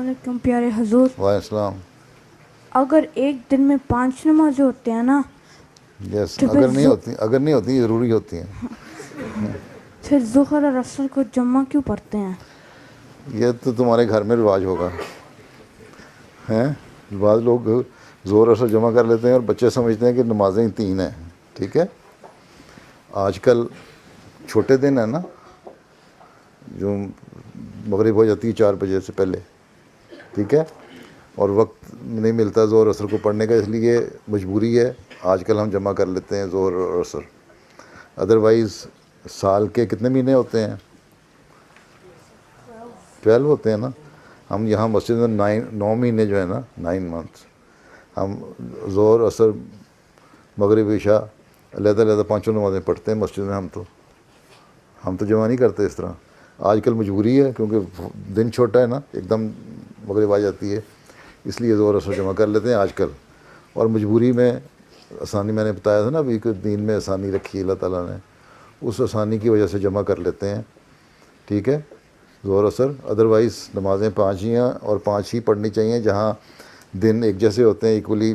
علیکم پیارے حضور. وعلیکم السلام. اگر ایک دن میں 5 نمازیں ہوتے ہیں نا, یس تو اگر نہیں ہوتی ضروری ہوتی ہیں. پھر ظہر اور عصر کو جمع کیوں پڑھتے ہیں؟ یہ تو تمہارے گھر میں رواج ہوگا ہیں. بعض لوگ زور اثر جمع کر لیتے ہیں اور بچے سمجھتے ہیں کہ نمازیں 3 ہیں. ٹھیک ہے, آج کل چھوٹے دن ہیں نا, جو مغرب ہو جاتی ہے 4 بجے سے پہلے, ٹھیک ہے, اور وقت نہیں ملتا زور اثر کو پڑھنے کا, اس لیے مجبوری ہے آج کل ہم جمع کر لیتے ہیں زور اور اثر. ادروائز سال کے کتنے مہینے ہوتے ہیں؟ 12 ہوتے ہیں نا. ہم یہاں مسجد میں 9 مہینے جو ہے نا, 9 months, ہم زور اثر مغرب عشاء علیحدہ علیحدہ 5 نمازیں پڑھتے ہیں مسجد میں. ہم تو جمع نہیں کرتے اس طرح. آج کل مجبوری ہے کیونکہ دن چھوٹا ہے نا, ایک دم مغرب آ جاتی ہے, اس لیے زور اثر جمع کر لیتے ہیں آج کل. اور مجبوری میں آسانی, میں نے بتایا تھا نا ابھی کہ دین میں آسانی رکھی اللہ تعالیٰ نے, اس آسانی کی وجہ سے جمع کر لیتے ہیں. ٹھیک ہے, زور اثر. ادروائز نمازیں 5 ہی ہیں اور 5 ہی پڑھنی چاہیے. جہاں دن ایک جیسے ہوتے ہیں ایکولی,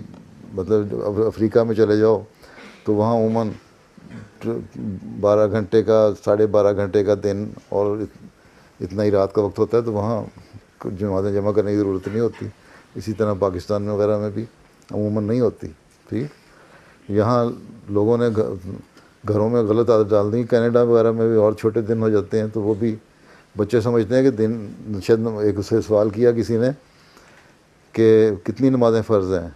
مطلب افریقہ میں چلے جاؤ تو وہاں عموماً 12 گھنٹے کا 12.5 گھنٹے کا دن اور اتنا ہی رات کا وقت ہوتا ہے, تو وہاں نمازیں جمع کرنے کی ضرورت نہیں ہوتی. اسی طرح پاکستان میں وغیرہ میں بھی عموماً نہیں ہوتی. ٹھیک, یہاں لوگوں نے گھروں میں غلط عادت ڈال دی. کینیڈا وغیرہ میں بھی اور چھوٹے دن ہو جاتے ہیں, تو وہ بھی بچے سمجھتے ہیں کہ دن, شاید ایک سے سوال کیا کسی نے کہ کتنی نمازیں فرض ہیں,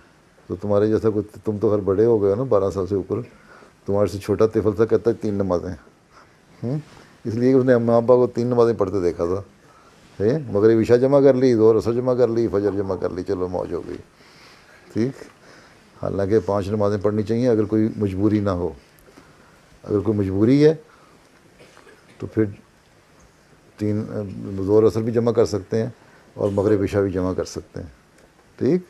تو تمہارے جیسا کوئی, تم تو خیر بڑے ہو گئے ہو نا 12 سال سے اوپر, تمہارے سے چھوٹا طفل تھا کہتا ہے 3 نمازیں. اس لیے کہ اس نے اماں ابا کو 3 نمازیں پڑھتے دیکھا تھا. مغرب عشاء جمع کر لی, زور اثر جمع کر لی, فجر جمع کر لی, چلو موج ہو گئی. ٹھیک, حالانکہ 5 نمازیں پڑھنی چاہیے اگر کوئی مجبوری نہ ہو. اگر کوئی مجبوری ہے تو پھر 3 زور اثر بھی جمع کر سکتے ہیں اور مغرب عشاء بھی جمع کر سکتے ہیں. ٹھیک.